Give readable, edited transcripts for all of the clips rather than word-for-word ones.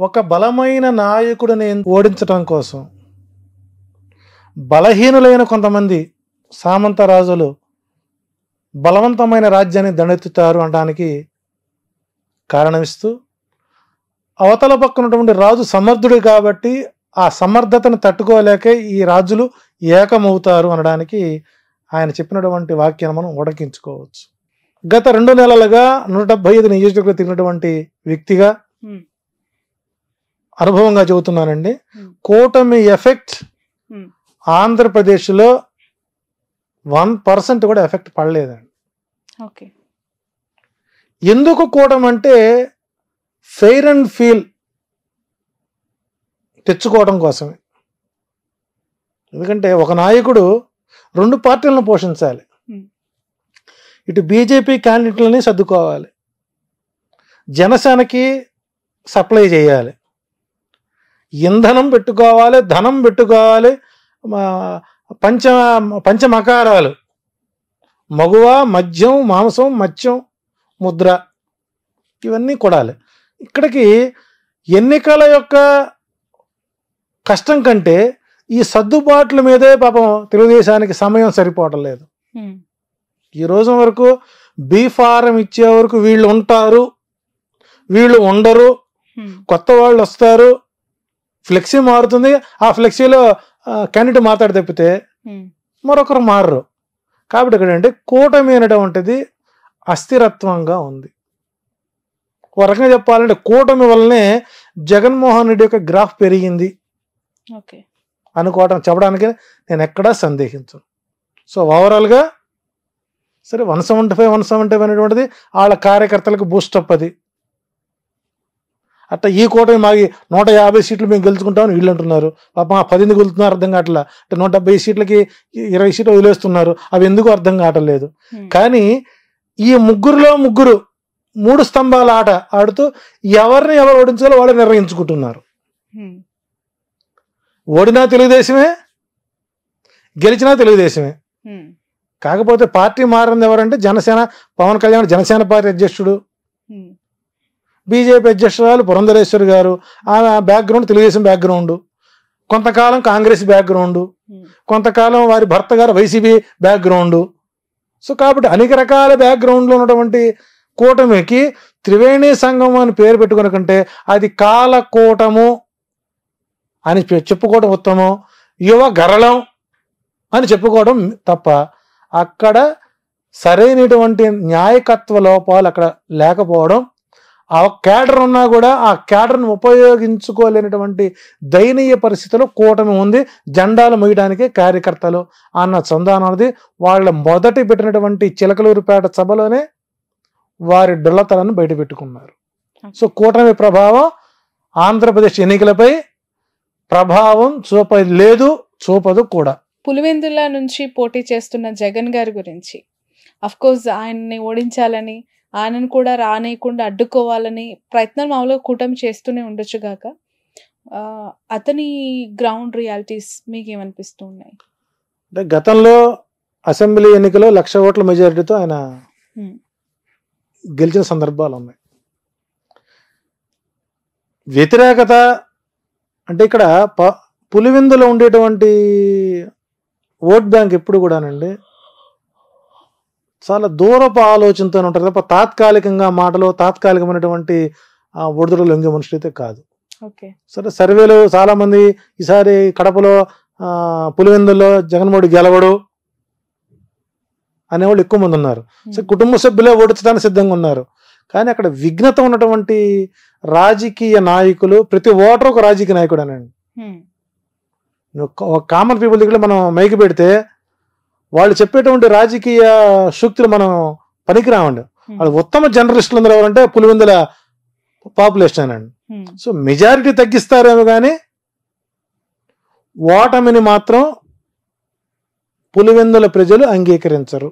ఒక బలమైన నాయకుడిని ఓడించడం కోసం బలహీనులైన కొంతమంది సామంత రాజులు బలవంతమైన రాజ్యాన్ని దండెత్తుతారు అనడానికి కారణమిస్తూ, అవతల పక్కనటువంటి రాజు సమర్థుడు కాబట్టి ఆ సమర్థతను తట్టుకోలేకే ఈ రాజులు ఏకమవుతారు అనడానికి ఆయన చెప్పినటువంటి వాక్యాన్ని మనం ఉడకించుకోవచ్చు. గత 2 నెలలుగా 175 నియోజకవర్గాలు తిరిగినటువంటి వ్యక్తిగా అనుభవంగా చెబుతున్నానండి. కూటమి ఎఫెక్ట్ ఆంధ్రప్రదేశ్లో 1% కూడా ఎఫెక్ట్ పడలేదండి. ఓకే. ఎందుకు కూటమి అంటే ఫెయిర్ అండ్ ఫీల్ తెచ్చుకోవడం కోసమే. ఎందుకంటే ఒక నాయకుడు 2 పార్టీలను పోషించాలి. ఇటు బీజేపీ క్యాండిడేట్లని సర్దుకోవాలి, జనసేనకి సప్లై చేయాలి, ఇంధనం పెట్టుకోవాలి, ధనం పెట్టుకోవాలి, పంచమకారాలు మగువ, మద్యం, మాంసం, మత్స్యం, ముద్ర ఇవన్నీ కొడాలి. ఇక్కడికి ఎన్నికల యొక్క కష్టం కంటే ఈ సర్దుబాట్ల మీదే పాపం తెలుగుదేశానికి సమయం సరిపోవటం లేదు. ఈ రోజు వరకు బీఫారం ఇచ్చే వరకు వీళ్ళు ఉంటారు, వీళ్ళు ఉండరు, కొత్త వాళ్ళు వస్తారు, ఫ్లెక్సీ మారుతుంది, ఆ ఫ్లెక్సీలో క్యాండిడేట్ మాట్లాడి తప్పితే మరొకరు మారరు. కాబట్టి ఇక్కడ అంటే కూటమి అనేటువంటిది అస్థిరత్వంగా ఉంది. ఒక రకంగా చెప్పాలంటే కూటమి వల్లనే జగన్మోహన్ రెడ్డి యొక్క గ్రాఫ్ పెరిగింది అనుకోవటం చెప్పడానికి నేను ఎక్కడా సందేహించను. సో ఓవరాల్గా సరే 175 అనేటువంటిది వాళ్ళ కార్యకర్తలకు బూస్టప్. అది అట్లా ఈ కూటమి మాకి 150 సీట్లు మేము గెలుచుకుంటామని వీళ్ళు అంటున్నారు. పాప 10 గెలుతున్నారు అర్థం కావట్లా. అంటే 170 సీట్లకి 20 సీట్లు వదిలేస్తున్నారు. అవి ఎందుకు అర్థం కావట్లేదు. కానీ ఈ ముగ్గురులో ముగ్గురు 3 స్తంభాల ఆట ఆడుతూ ఎవరిని ఎవరు ఓడించాలో వాళ్ళు నిర్ణయించుకుంటున్నారు. ఓడినా తెలుగుదేశమే, గెలిచినా తెలుగుదేశమే. కాకపోతే పార్టీ మారింది ఎవరంటే జనసేన, పవన్ కళ్యాణ్ జనసేన పార్టీ అధ్యక్షుడు, బీజేపీ అధ్యక్షురాలు పురంధరేశ్వరి గారు, ఆమె బ్యాక్గ్రౌండ్ తెలుగుదేశం బ్యాక్గ్రౌండ్, కొంతకాలం కాంగ్రెస్ బ్యాక్గ్రౌండ్, కొంతకాలం వారి భర్త గారు వైసీపీ బ్యాక్గ్రౌండ్. సో కాబట్టి అనేక రకాల బ్యాక్గ్రౌండ్లో ఉన్నటువంటి కూటమికి త్రివేణి సంఘం అని పేరు పెట్టుకునే కంటే అది కాలకూటము అని చెప్పుకోవడం ఉత్తమం, యువ గరళం అని చెప్పుకోవడం తప్ప అక్కడ సరైనటువంటి న్యాయకత్వ లోపాలు అక్కడ లేకపోవడం, ఆ క్యాడర్ ఉన్నా కూడా ఆ క్యాడర్ను ఉపయోగించుకోలేనటువంటి దయనీయ పరిస్థితిలో కూటమి ఉంది. జెండాలు మోయడానికి కార్యకర్తలు అన్న సంధానం అనేది వాళ్ళ మొదటి పెట్టినటువంటి చిలకలూరుపేట సభలోనే వారి డొల్లతలను బయట పెట్టుకున్నారు. సో కూటమి ప్రభావం ఆంధ్రప్రదేశ్ ఎన్నికలపై ప్రభావం చూపలేదు, చూపదు కూడా. పులివెందుల నుంచి పోటీ చేస్తున్న జగన్ గారి గురించి, అఫ్ కోర్స్ ఆయన్ని ఓడించాలని, ఆయనను కూడా రానేయకుండా అడ్డుకోవాలని ప్రయత్నం మామూలుగా కూటమి చేస్తూనే ఉండొచ్చు గాక, అతని గ్రౌండ్ రియాలిటీస్ మీకు ఏమనిపిస్తూ ఉన్నాయి? అంటే గతంలో అసెంబ్లీ ఎన్నికలో 1,00,000 ఓట్ల మెజారిటీతో ఆయన గెలిచిన సందర్భాలు ఉన్నాయి. వ్యతిరేకత అంటే ఇక్కడ పులివెందులో ఉండేటువంటి ఓట్ బ్యాంక్ ఎప్పుడు కూడానండి చాలా దూరపు ఆలోచనతో ఉంటారు తప్ప తాత్కాలికంగా మాటలు, తాత్కాలికమైనటువంటి ఒడిదుడు లొంగే మనుషులు అయితే కాదు. సరే సర్వేలు చాలా మంది ఈసారి కడపలో పులివెందుల్లో జగన్మోహన్ గెలవడు అనేవాళ్ళు ఎక్కువ మంది ఉన్నారు. సో కుటుంబ సభ్యులే ఓడించడానికి సిద్ధంగా ఉన్నారు. కానీ అక్కడ విఘ్నత ఉన్నటువంటి రాజకీయ నాయకులు, ప్రతి ఓటరు ఒక రాజకీయ నాయకుడు అనండి. ఒక కామన్ పీపుల్ దగ్గర మనం మైకి పెడితే వాళ్ళు చెప్పేటువంటి రాజకీయ శక్తులు మనం పనికిరామండి. వాళ్ళు ఉత్తమ జర్నలిస్టులు అందరూ ఎవరంటే పులివెందుల పాపులేషన్ అండి. సో మెజారిటీ తగ్గిస్తారేమో కానీ ఓటమిని మాత్రం పులివెందుల ప్రజలు అంగీకరించరు.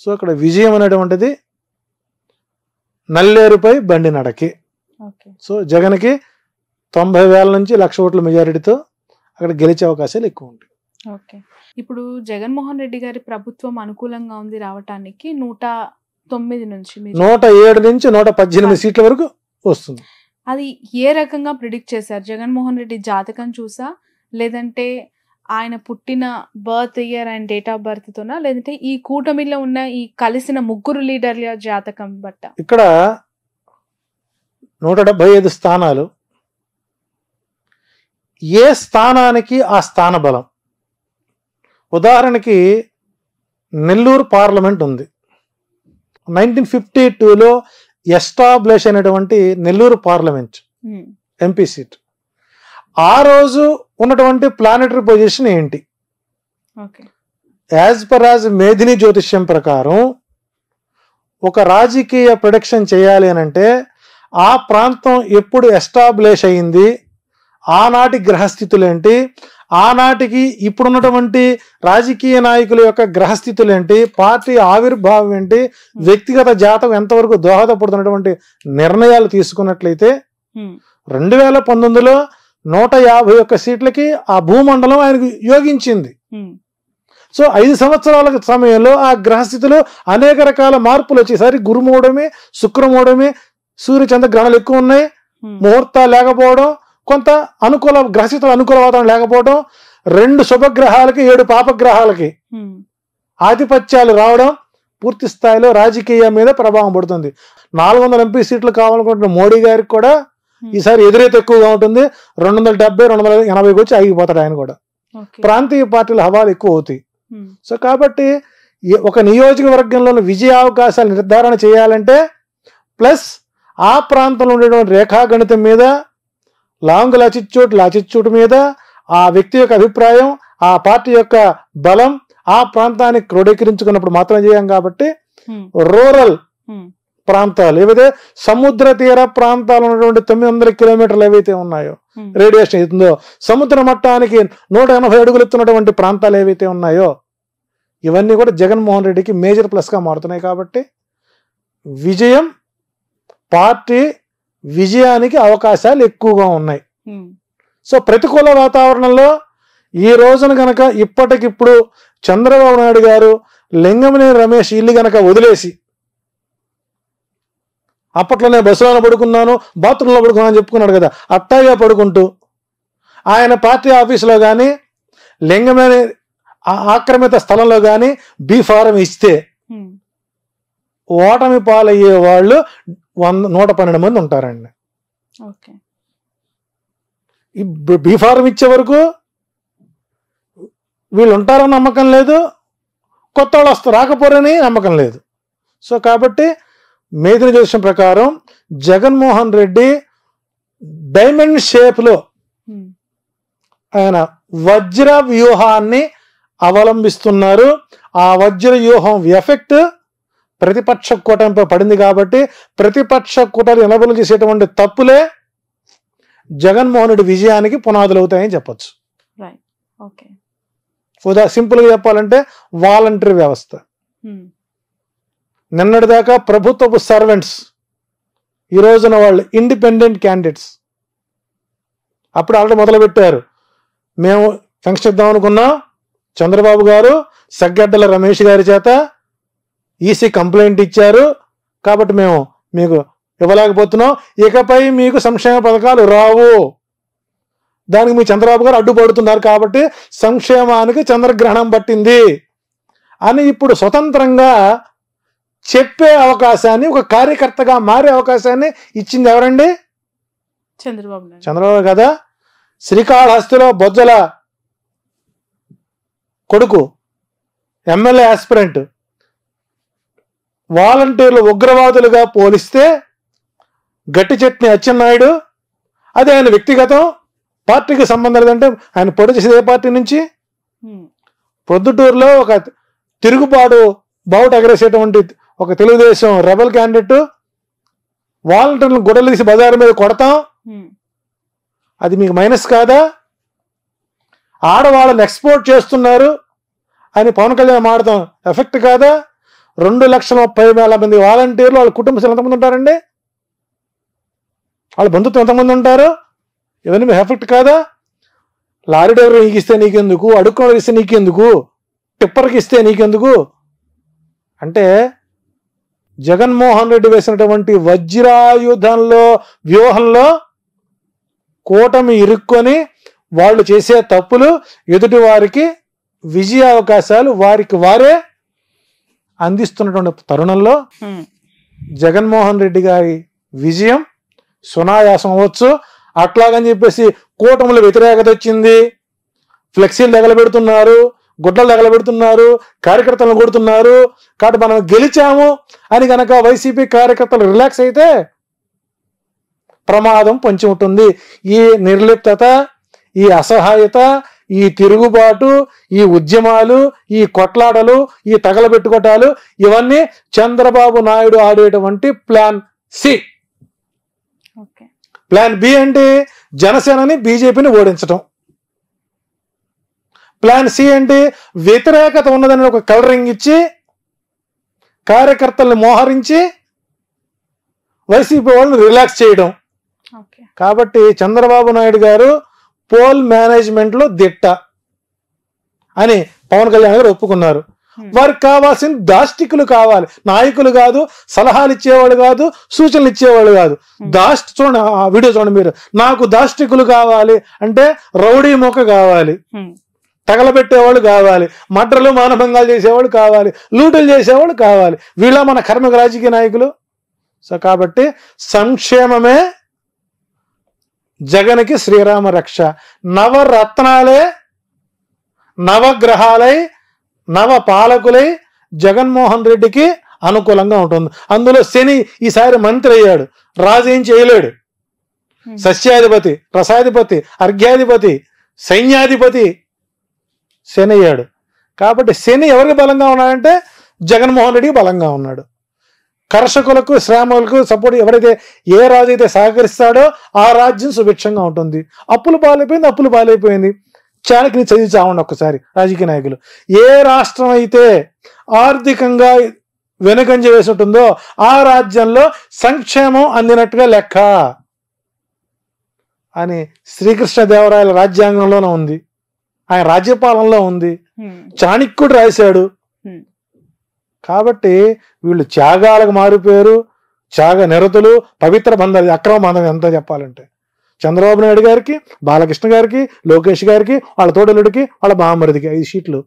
సో అక్కడ విజయం అనేటువంటిది నల్లేరుపై బండి నడకి. సో జగన్కి 90,000 నుంచి 1,00,000 ఓట్ల మెజారిటీతో అక్కడ గెలిచే అవకాశాలు ఎక్కువ ఉంటాయి. ఓకే. ఇప్పుడు జగన్మోహన్ రెడ్డి గారి ప్రభుత్వం అనుకూలంగా ఉంది రావటానికి 109 నుంచి 107 నుంచి 118 సీట్ల వరకు వస్తుంది. అది ఏ రకంగా ప్రిడిక్ట్ చేశారు? జగన్మోహన్ రెడ్డి జాతకం చూసా, లేదంటే ఆయన పుట్టిన birth year and date of birth తోనా, లేదంటే ఈ కూటమిలో ఉన్న ఈ కలిసిన ముగ్గురు లీడర్ల జాతకం బట్ట? ఇక్కడ 175 స్థానాలు, ఏ స్థానానికి ఆ స్థాన బలం. ఉదాహరణకి నెల్లూరు పార్లమెంట్ ఉంది. 1952లో ఎస్టాబ్లిష్ అయినటువంటి నెల్లూరు పార్లమెంట్ ఎంపీ సీట్. ఆ రోజు ఉన్నటువంటి ప్లానెటరీ పొజిషన్ ఏంటి? యాజ్ పర్ యాజ్ మేధిని జ్యోతిష్యం ప్రకారం ఒక రాజకీయ ప్రొడక్షన్ చేయాలి అని అంటే ఆ ప్రాంతం ఎప్పుడు ఎస్టాబ్లిష్ అయింది, ఆనాటి గ్రహస్థితులేంటి, ఆనాటికి ఇప్పుడున్నటువంటి రాజకీయ నాయకుల యొక్క గ్రహస్థితులేంటి, పార్టీ ఆవిర్భావం ఏంటి, వ్యక్తిగత జాతకం ఎంతవరకు దోహదపడుతున్నటువంటి నిర్ణయాలు తీసుకున్నట్లయితే 2019లో 151 సీట్లకి ఆ భూమండలం ఆయనకు యోగించింది. సో 5 సంవత్సరాల సమయంలో ఆ గ్రహస్థితులు అనేక రకాల మార్పులు వచ్చేసరి గురుమూడమి, శుక్రమూడమి, సూర్యచంద్ర గ్రహణాలు ఎక్కువ ఉన్నాయి, ముహూర్తాలు లేకపోవడం, కొంత అనుకూల గ్రహస్థితులు అనుకూల వాతావరణం లేకపోవడం, 2 శుభగ్రహాలకి 7 పాపగ్రహాలకి ఆధిపత్యాలు రావడం పూర్తి స్థాయిలో రాజకీయం మీద ప్రభావం పడుతుంది. 400 ఎంపీ సీట్లు కావాలనుకుంటున్న మోడీ గారికి కూడా ఈసారి ఎదురైతే ఎక్కువగా ఉంటుంది. 270, 280 వచ్చి ఆగిపోతాడు ఆయన కూడా. ప్రాంతీయ పార్టీల హవాలు ఎక్కువ అవుతాయి. సో కాబట్టి ఒక నియోజకవర్గంలో విజయ అవకాశాలు నిర్ధారణ చేయాలంటే ప్లస్ ఆ ప్రాంతంలో ఉండేటువంటి రేఖాగణితం మీద, లాంగ్ లాచిట్యూడ్ మీద ఆ వ్యక్తి యొక్క అభిప్రాయం, ఆ పార్టీ యొక్క బలం ఆ ప్రాంతాన్ని క్రోడీకరించుకున్నప్పుడు మాత్రం చేయం. కాబట్టి రూరల్ ప్రాంతాలు ఏవైతే సముద్ర తీర ప్రాంతాలు ఉన్నటువంటి 900 కిలోమీటర్లు ఏవైతే ఉన్నాయో, రేడియేషన్ అవుతుందో, సముద్ర మట్టానికి 180 అడుగులు ఎత్తున్నటువంటి ప్రాంతాలు ఏవైతే ఉన్నాయో, ఇవన్నీ కూడా జగన్మోహన్ రెడ్డికి మేజర్ ప్లస్గా మారుతున్నాయి. కాబట్టి విజయం, పార్టీ విజయానికి అవకాశాలు ఎక్కువగా ఉన్నాయి. సో ప్రతికూల వాతావరణంలో ఈ రోజున గనక ఇప్పటికిప్పుడు చంద్రబాబు నాయుడు గారు లింగమనేని రమేష్ ఇల్లు గనక వదిలేసి, అప్పట్లోనే బస్సులో పడుకున్నాను, బాత్రూంలో పడుకున్నాను చెప్పుకున్నాడు కదా, అట్టాగా పడుకుంటూ ఆయన పార్టీ ఆఫీసులో కానీ లింగమనేని ఆక్రమిత స్థలంలో కానీ బీ ఫారం ఇస్తే ఓటమి పాలయ్యే వాళ్ళు 112 మంది ఉంటారండి. ఈ బీ ఫారం ఇచ్చే వరకు వీళ్ళు ఉంటారని నమ్మకం లేదు, కొత్త వాళ్ళు వస్తారు రాకపోరని నమ్మకం లేదు. సో కాబట్టి మేధిని జ్యోతిషం ప్రకారం జగన్మోహన్ రెడ్డి డైమండ్ షేప్లో ఆయన వజ్ర వ్యూహాన్ని అవలంబిస్తున్నారు. ఆ వజ్ర వ్యూహం ఎఫెక్ట్ ప్రతిపక్ష కూటమిపై పడింది. కాబట్టి ప్రతిపక్ష కూటమి ఎనబలు చేసేటువంటి తప్పులే జగన్మోహన్ రెడ్డి విజయానికి పునాదులు అవుతాయని చెప్పచ్చు. సింపుల్గా చెప్పాలంటే వాలంటరీ వ్యవస్థ. నిన్నటిదాకా ప్రభుత్వపు సర్వెంట్స్, ఈ రోజున వాళ్ళు ఇండిపెండెంట్ క్యాండిడేట్స్. అప్పుడు ఆల్రెడీ మొదలుపెట్టారు, మేము ఫంక్షన్ ఇద్దాం అనుకున్నాం, చంద్రబాబు గారు సగ్గడ్డల రమేష్ గారి చేత ఈసీ కంప్లైంట్ ఇచ్చారు, కాబట్టి మేము మీకు ఇవ్వలేకపోతున్నాం, ఇకపై మీకు సంక్షేమ పథకాలు రావు, దానికి మీ చంద్రబాబు గారు అడ్డుపడుతున్నారు, కాబట్టి సంక్షేమానికి చంద్రగ్రహణం పట్టింది అని ఇప్పుడు స్వతంత్రంగా చెప్పే అవకాశాన్ని, ఒక కార్యకర్తగా మారే అవకాశాన్ని ఇచ్చింది ఎవరండి? చంద్రబాబు కదా. శ్రీకాళహస్తిలో బొజ్జల కొడుకు ఎమ్మెల్యే ఆస్పిరెంట్ వాలంటీర్లు ఉగ్రవాదులుగా పోలిస్తే గట్టి చట్నీ అచ్చెన్నాయుడు, అది ఆయన వ్యక్తిగతం, పార్టీకి సంబంధం లేదంటే ఆయన పొడి చేసేది ఏ పార్టీ నుంచి? ప్రొద్దుటూరులో ఒక తిరుగుబాటు బావుట ఎగరేసేటువంటి ఒక తెలుగుదేశం రెబల్ క్యాండిడేట్, వాలంటీర్లను గొడవలు తీసి బజారు మీద కొడతాం, అది మీకు మైనస్ కాదా? ఆడవాళ్ళని ఎక్స్పోర్ట్ చేస్తున్నారు అని పవన్ కళ్యాణ్ మాడతాం ఎఫెక్ట్ కాదా? 2,30,000 మంది వాలంటీర్లు, వాళ్ళ కుటుంబ సభ్యులు ఎంతమంది ఉంటారండి? వాళ్ళ బంధుత్వం ఎంతమంది ఉంటారు? ఇవన్నీ మీకు ఎఫెక్ట్ కాదా? లారీ డ్రైవర్ నీకు ఇస్తే నీకెందుకు, అడుక్కున్నకి ఇస్తే నీకెందుకు, టిప్పర్కి ఇస్తే నీకెందుకు? అంటే జగన్మోహన్ రెడ్డి వేసినటువంటి వజ్రాయుధంలో వ్యూహంలో కూటమి ఇరుక్కొని వాళ్ళు చేసే తప్పులు ఎదుటి వారికి విజయ అవకాశాలు వారికి వారే అందిస్తున్నటువంటి తరుణంలో జగన్మోహన్ రెడ్డి గారి విజయం సునాయాసం అవ్వచ్చు. అట్లాగని చెప్పేసి కూటమిలో వ్యతిరేకత వచ్చింది, ఫ్లెక్సీలు తగలబెడుతున్నారు, గుడ్డలు తగలబెడుతున్నారు, కార్యకర్తలను కొడుతున్నారు, కాబట్టి మనం గెలిచాము అని కనుక వైసీపీ కార్యకర్తలు రిలాక్స్ అయితే ప్రమాదం పొంచి ఉంటుంది. ఈ నిర్లిప్తత, ఈ అసహాయత, ఈ తిరుగుబాటు, ఈ ఉద్యమాలు, ఈ కొట్లాటలు, ఈ తగలబెట్టుకోటాలు ఇవన్నీ చంద్రబాబు నాయుడు ఆడేటువంటి ప్లాన్ సి. ప్లాన్ బి అంటే జనసేనని బీజేపీని ఓడించటం. ప్లాన్ సి అంటే వ్యతిరేకత ఉన్నదని ఒక కలరింగ్ ఇచ్చి కార్యకర్తల్ని మోహరించి వైసీపీ వాళ్ళని రిలాక్స్ చేయడం. కాబట్టి చంద్రబాబు నాయుడు గారు పోల్ మేనేజ్మెంట్ లో దిట్ట అని పవన్ కళ్యాణ్ గారు ఒప్పుకున్నారు. వారికి కావాల్సిన దాష్టికులు కావాలి, నాయకులు కాదు, సలహాలు ఇచ్చేవాళ్ళు కాదు, సూచనలు ఇచ్చేవాళ్ళు కాదు. చూడండి ఆ వీడియో చూడండి మీరు. నాకు దాష్టికులు కావాలి అంటే రౌడీ మొక్క కావాలి, తగలబెట్టేవాళ్ళు కావాలి, మడ్రలు మానభంగాలు చేసేవాళ్ళు కావాలి, లూటులు చేసేవాళ్ళు కావాలి. వీళ్ళ మన కర్మక రాజకీయ నాయకులు. సో కాబట్టి సంక్షేమమే జగన్కి శ్రీరామ రక్ష. నవరత్నాలే నవగ్రహాలై నవ పాలకులై జగన్మోహన్ రెడ్డికి అనుకూలంగా ఉంటుంది. అందులో శని ఈసారి మంత్రి అయ్యాడు, రాజు ఏం చేయలేడు. సస్యాధిపతి, రసాధిపతి, అర్ఘ్యాధిపతి, సైన్యాధిపతి శని అయ్యాడు. కాబట్టి శని ఎవరికి బలంగా ఉన్నాడంటే జగన్మోహన్ రెడ్డికి బలంగా ఉన్నాడు. కర్షకులకు, శ్రామికులకు సపోర్ట్ ఎవరైతే ఏ రాజు అయితే సహకరిస్తాడో ఆ రాజ్యం సుభిక్షంగా ఉంటుంది. అప్పులు పాలైపోయింది. చాణక్యని చదివి చావండి ఒక్కసారి రాజకీయ నాయకులు. ఏ రాష్ట్రం అయితే ఆర్థికంగా వెనుకంజ వేసి ఉంటుందో ఆ రాజ్యంలో సంక్షేమం అందినట్టుగా లెక్క అని శ్రీకృష్ణదేవరాయల రాజ్యాంగంలోనే ఉంది, ఆయన రాజ్యపాలనలో ఉంది, చాణక్యుడు రాశాడు. కాబట్టి వీళ్ళు త్యాగాలకు మారిపోయారు, త్యాగ నిరతులు, పవిత్ర బంధాలు, అక్రమ బంధం ఎంత చెప్పాలంటే చంద్రబాబు నాయుడు గారికి, బాలకృష్ణ గారికి, లోకేష్ గారికి, వాళ్ళ తోడలుడికి, వాళ్ళ బామ్మరిదికి 5 సీట్లు,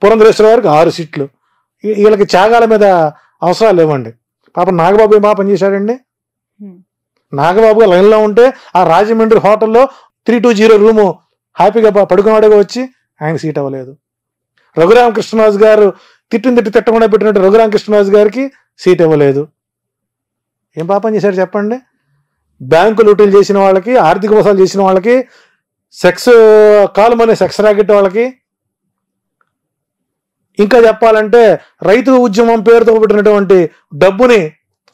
పురంధరేశ్వర గారికి 6 సీట్లు. వీళ్ళకి త్యాగాల మీద అవసరాలు లేవండి. పాపం నాగబాబు ఏం పాపం చేశాడండి. నాగబాబు లైన్లో ఉంటే ఆ రాజమండ్రి హోటల్లో 320 రూము హ్యాపీగా పడుకున్నాడుగా వచ్చి ఆయన సీట్ అవ్వలేదు. రఘురామకృష్ణరాజు గారు తిట్టకుండా పెట్టినట్టు రఘురామకృష్ణరాజు గారికి సీట్ ఇవ్వలేదు. ఏం పాపం చేశాడు చెప్పండి. బ్యాంకు లూటీలు చేసిన వాళ్ళకి, ఆర్థిక మోసాలు చేసిన వాళ్ళకి, సెక్స్ కాలుమనే సెక్స్ రాకెట్ వాళ్ళకి, ఇంకా చెప్పాలంటే రైతు ఉద్యమం పేరుతో పెట్టినటువంటి డబ్బుని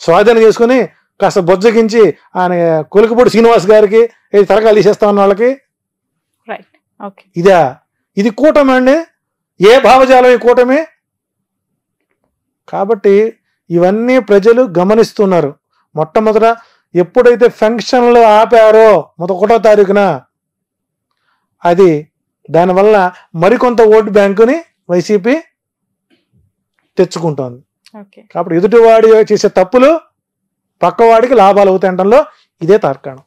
స్వాధీనం చేసుకుని కాస్త బొజ్జగించి ఆయన కొలికపూడి శ్రీనివాస్ గారికి తరకాలు తీసేస్తా ఉన్న వాళ్ళకి ఇది కూటమి అండి. ఏ భావజాలం ఈ కూటమి. కాబట్టి ఇవన్నీ ప్రజలు గమనిస్తున్నారు. మొట్టమొదట ఎప్పుడైతే ఫంక్షన్లు ఆపారో 1వ తారీఖున అది దానివల్ల మరికొంత ఓటు బ్యాంకుని వైసీపీ తెచ్చుకుంటోంది. కాబట్టి ఎదుటివాడి చేసే తప్పులు పక్కవాడికి లాభాలు అవుతాయంటంలో ఇదే తార్కాణం.